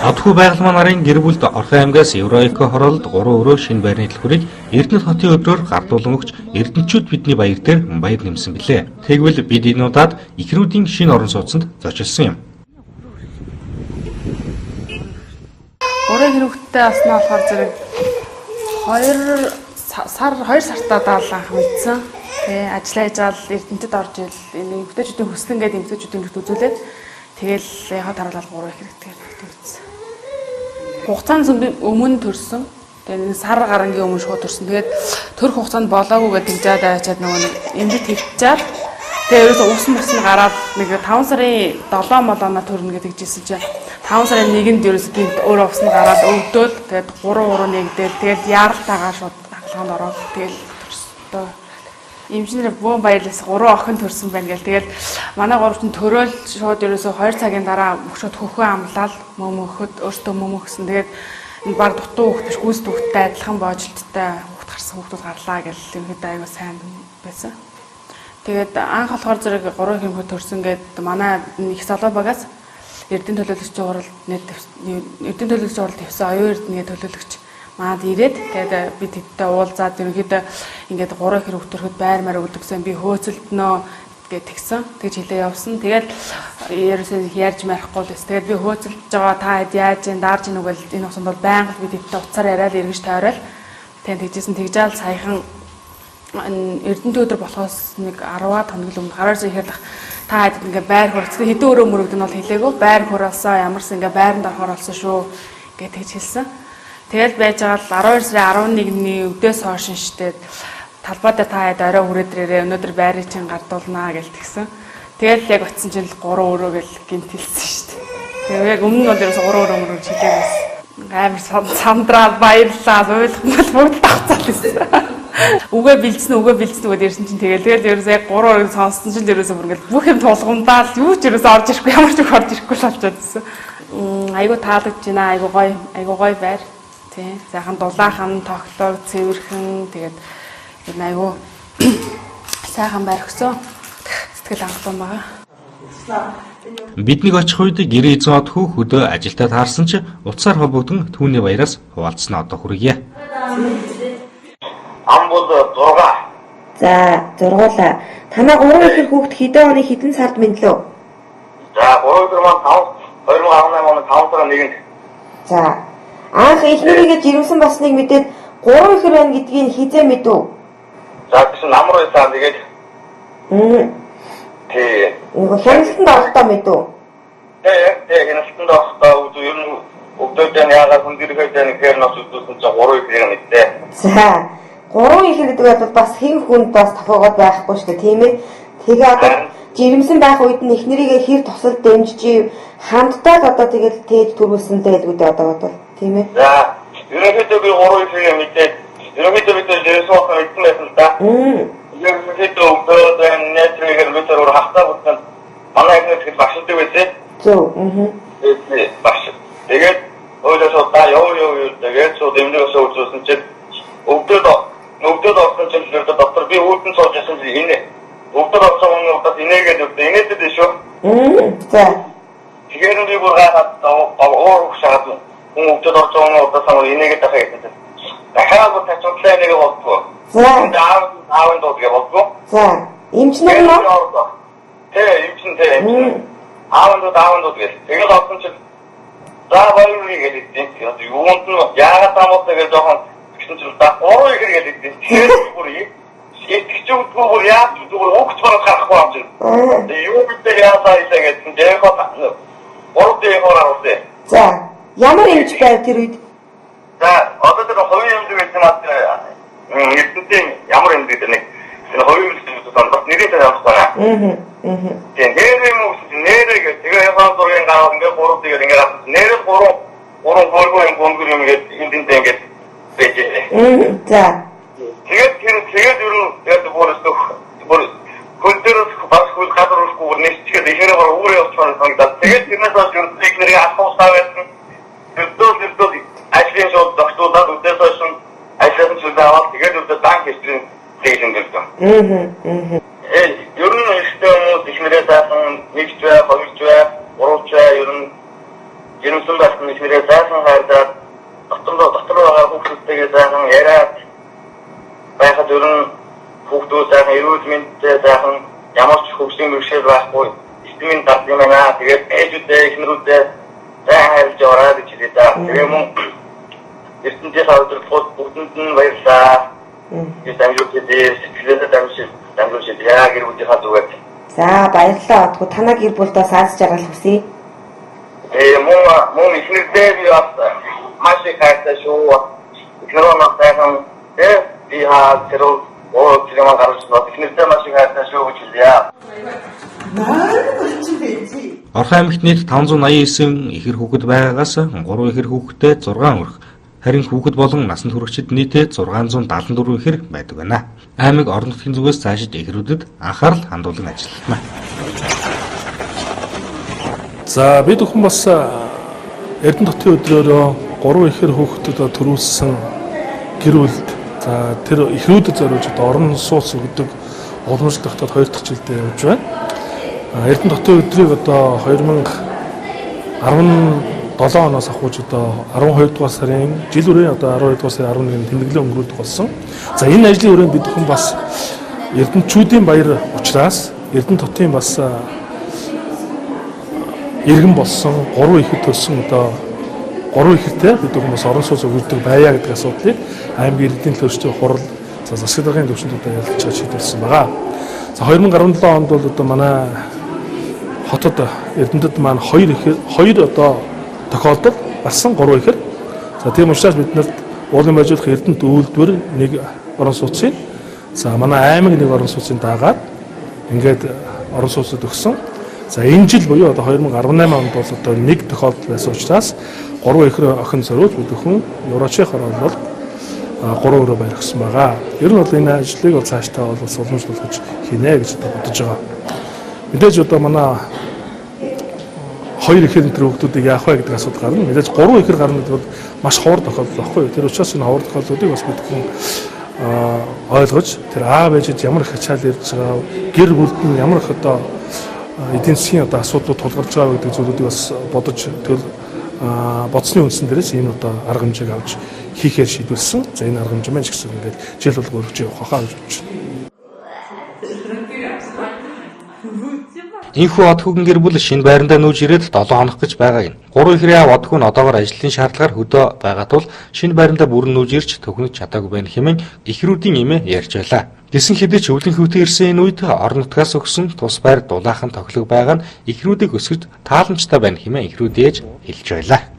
Адгүй байгаль нарын гэр бүлд Орхон аймгаас Евроэко хороолд 3 өрөө шинэ байрны дэлгүүрийг Эрдэнэт хотын өдрөөр гардуулан өгч эрдэнэчүүд бидний баяр дээр баяр нэмсэн билээ. Тэгвэл бид энэ удаад ихрүүдийн шинэ орон сууцнд зочилсон юм. Өөрөө хэрэгтээ аснаа болохоор зэрэг 2 сартаа даалгах мэдсэн. Тэгээ ажиллаж авал Эрдэнэтэд орж ил энэ эмэгтэйчүүдийн хүслэн гэдэг эмэгтэйчүүдийн нөхд үзүүлээд тэгэл яхад харуулаад 3 их хэрэгтэй гэсэн. Хугацаанд өмнө төрсөн. Тэгээ сар гарангийн өмнө шууд төрсөн. Тэгээд төрөх хугацаанд болоогүй гэдэг жаад авчаад нөгөө эмгэг тэгчээд тэгээ ерөөсөө усан босны гараад нэг 5 сарын 7 молоно төрнө гэдэг жисэн чинь 5 сарын 1-нд ерөөсөө тийм өөрөө усны гараад өвдөөл тэгээд 3 нэгдээд тэгээд яаралтайгаа шууд ахлаганд ороод тэгэл төрсөн. Эмчнэр бөөн баярлаас 3 охин төрсөн байна гэл. Тэгэл манай гуравчин төрөөл шууд ерөөсөө 2 цагийн дараа шууд хөхөө амлаад мөмөхөд өөртөө мөмөхсөн. Тэгээд энэ баг дутуу хөхт биш гүйс хөхттэй адилхан боожилттай хөхт гарсан хөхтүүд гарлаа гэл. Ерөнхийдөө аяга сайн байсан. Тэгээд анх болохоор зэрэг 3 хэмхэ төрсөн гээд манай их залуу багаас Эрдэнэ төлөөлөгч уралд Эрдэнэ төлөөлөгч уралд тавьсан оюун эрдэнэ төлөөлөгч маад ирээд тэгээд би тэдтэй уулзаад ерөнхийдөө ингээд 3 их хөвтөрөхөд байрмаар өгдөгсөн би хөөцөлднөө гэж тэгсэн. Тэгж хэлээ явсан. Тэгээд ерөөсөө ярьж марихгүй л байсан. Тэгээд би хөөцөлдөж байгаа та хэд яаж ин даарж ийн үгэл энэ усанд бол байнга би тэдтэй уцаар яриад эргэж тойрол. Тэгээд тэгжсэн тэгжаал саяхан Эрдэнэт өдөр болохоос нэг 10-аад хоног өмнө гараар ихэрлэх та хэд ингээ байр хурцсан хэдэн өрөө мөрөгдөн бол хэлээгүй байр хураалсан ямарсан ингээ байранд орохоор болсон шүү гэж тэгж хэлсэн. Тэгэл байж байгаа л 12 сарын 11-ний өдөөс хойш штэ талбай дээр та хэд орой хүрээдрээрээ өнөөдөр байрыг чинь гардуулнаа гэж тэгсэн. Тэгэл яг утсан чинь 3 өрөө гэл гинт хэлсэн штэ. Тэгээ яг өмнө нь бол ерөөс 3 өрөө мөрөг хэлээс амар сандраад баярлаа ойлгомол бүгд тавцаал гэсэн. Үгээ бэлдсэн гэдээ ирсэн чинь тэгэл ерөөс яг 3 өрөө сонссон чинь ерөөсөө бүр ингээл бүх юм тулгамдаа л юу ч ерөөсөө орж ирэхгүй ямар ч үг орж ирэхгүй л болчиход байсан. Айгу таалагдж байна. Айгу гоё байр. Тий. Сайхан дулаахан, тогтоог, цэвэрхэн тэгээд айгу сайхан байр өгсөн. Сэтгэл хангалуун байгаа. Биднийг очих үед гэрээ эзэн хүү хөдөө ажилдаа таарсан ч утсаар холбогдсон түүний баяраас хуваалцсан одоо хүргье. Амбод 6. За, зургуулаа. Танаа 3 ихэр хүүхэд хэдэн оны хэдэн сард мэдлөө? За, 3 ихэр маань 2018 оны 5 сарын 1-нд. За. Анх эхнэрийгээ жирэмсэн болсныг мэдээд 3 ихэр байна гэдгийг хизээ мэдв. За, гэсэн намар байсан тэгээд. Тий. Нөгөө хяналтанд орохдоо мэдв. Тий, хяналтанд орохдоо ер нь өгдөөдөө яагаад хүндэрхэж байгаа гэхээр нас үзүүлсэн чинь 3 ихрийг мэдтээ. За. 3 ихэр гэдэг бол бас хэн хүнд бас тохиогоод байхгүй шүү дээ, тийм ээ. Тэгээ одоо жирэмсэн байх үед нь эхнэрийгээ хэр тусал дэмжиж хамтдаа л одоо тэгэл тээж төрүүлсэнтэй гэдэг одоо бодвол, тийм ээ. За, ерөнхийдөө би 3 ихрийг мэдээд ерөнхийдөө бид жирэмсэн байх мэдсэн байсан л да. Ерөнхийдөө өгдөөдөө нэтрийгээр метрээр хахтаа бүтэн манай эхнэр багшилдаг байсан. Зөв. Багш. Тэгээд ойлошоо та ёо тэгээд суу дэмжээс үзүүлсэн чинь өгдөөд орсон чинь доктор би үүдэн сууж ясан чинь энэ өгдөөд орсон хүн удаа инээгээд өгдөө инээдэг шүү. За. Тэгэхээр би бүр гахаад өөр шахаад хүн өгдөөд орсон хүн удаа самар инээгээд тахаа гэсэн. Дахиад бүр тачуулаа нэг болтгоо. За. Аавын дуудгээ болтгоо. За. Эмчнэр нь аавын дуудгээ. Тэгээд орсон чинь за баярыг хэлээд юунд нь яагаад таамаатай гэж жоохон гэсэн чинь та 3 ихэр гэдэг. Тэгээд бүр итгэж өгдөггүй бүр яаж зүгээр өгч барах харахгүй юм чинь. Тэгээд юу гэдэг яасаа хэлээд дээгөө 3 дээгөө авсан. За. Ямар эмч байв тэр үед? За, одоо тэр хувийн эмч байсан мат Эрдэнэтийн ямар эмч гэдэг нэг хувийн эмч бас нэрээ тавьсан байна. Тэгээд нэрээ тэгээ яхан зургийн гараад ингээ 3 дэгээр ингээ авсан. Нэрээ 3 гомгөр юм гээд эндэнтэй ингээ бэжээ. За. Тэгээд юу яг бүр хөлдөрөс бас хөл гадар усгүй нэсчгээд ихээрээ бүр өөрөө явчихсан санагдаад. Тэгээд тэрнээс хойш юу техникийг авахусаа байсан. Өдөө ажлын шууд тогтоолаад үдээс хойш ажлын шууд аваад тэгээд үдээ дан хэстрийн тэйлэн дэвсэн. Ер нь ихтэй техникээ даасан нэгч бай, хоёрч бай, гуравч бай ер нь жирэмсэн болсон ихнэрээ дөрөн хүүхдүүд сайхан эрүүл мэндтэй сайхан ямар ч хөвсийн бэрхшээл байхгүй системийн дард юм байна. Тэгээд ээжүүдээ эхнэрүүдээ сайн хайрлаж ороод гэж хэлээ да. Тэгээ мөн ертөнцийн хавдралууд бүгдэнд нь баярлалаа. Тэгээд амжилттай сэтгэлээсээ дамжуулж яа гэр бүлийнхаа зүгээр. За баярлалаа отгоо танаа гэр бүлдээ сааж жаргал хүсье. Мөн эхнэрдээ би бас маш их хайртай шүү. Эхнэрөө сайхан би тэрөө oo гарч эхнэрдээ маш их хайртай шүү гэж хэлье. Орхон аймагт нийт 589 ихэр хүүхэд байгаагаас 3 ихэр хүүхэдтэй 6 өрх. Харин хүүхэд болон насанд хүрэгчид нийтээ 674 ихэр байдаг байна. Аймаг орон нутгийн зүгээс цаашид ихрүүдэд анхаарал хандуулан ажиллана. За бид бүхэн бас Эрдэнэтотын өдрөөрөө 3 ихэр хүүхэдэд төрүүлсэн гэр бүлд за тэр ихрүүдэд зориулж орон сууц өгдөг уламжлалт тогтоод 2 дахь жилдээ явж байна. Эрдэнэтотын өдрийг одоо 2017 оноос ахуйч одоо 12 дугаар сарын жил үрээ одоо 12 дугаар сарын 11-нд тэмдэглэл өнгөрүүлдэг болсон. За энэ ажлын хүрээнд бид бүхэн бас Эрдэнэтчүүдийн баяр учраас Эрдэнэтотын бас иргэн болсон 3 ихэд төрсэн одоо 3 ихэртэй бид бүхэн бас орон сууц өгдөг байя гэдэг асуудлыг аймгийн иргэдийн төлөвчдийн хурал за засаг даргын төвчнүүдэд ярилцаж шийдвэрлсэн байгаа. За 2017 онд бол одоо манай хотод Эрдэнэтэд маань 2 одоо тохиолдол гарсан 3 ихэр. За тийм учраас бид нарт уулын байжуулах Эрдэнэт үйлдвэр нэг орон сууцын за манай аймаг нэг орон сууцын дагаад ингээд орон сууцад өгсөн. За энэ жил буюу одоо 2018 онд бол одоо нэг тохиолдол байсан учраас 3 ихэр охин зориулж бид бүхэн Еврочийн хорон бол 3 өрөө баяр өгсөн байгаа. Ер нь бол энэ ажлыг бол цаашдаа бол уламжлуулж хийнэ гэж бодож байгаа. Мэдээж одоо манай 2 ихэр энэ хүүхдүүдийг яах вэ гэдэг асуудал гарна. Мэдээж 3 ихэр гарна гэдэг бол маш ховор тохиолдол байхгүй. Тэр учраас энэ ховор тохиолдлуудыг бас бид бүхэн ойлгож тэр аав ээжид ямар их ачаал ирж байгаа, гэр бүлд нь ямар их одоо эдийн засгийн одоо асуудлууд тулгарч байгаа гэдэг зүйлүүдийг бас бодож тэр бодсны үндсэн дээрээс энэ одоо арга хэмжээг авч хийхээр шийдвэрлсэн. За энэ арга хэмжээ маань ч гэсэн ингээд жил болгоо өргөж явах хаа гэж бодож байна. Энэхүү од хүүхэн гэр бүл шинэ байрандаа нүүж ирээд 7 хоног гэж байгаа юм. 3 ихрийн аав од хүүн одоогоор ажлын шаардлагаар хөдөө байгаа тул шинэ байрандаа бүрэн нүүж ирж төхнөж чадаагүй байна хэмээн ихрүүдийн эмээ ярьж байлаа. Гэсэн хэдий ч өвлийн хөвтө ирсэн энэ үед орон нутгаас өгсөн тус байр дулаахан тоглог байгаа нь ихрүүдийг өсгөж тааламжтай байна хэмээн ихрүүд ээж хэлж байлаа.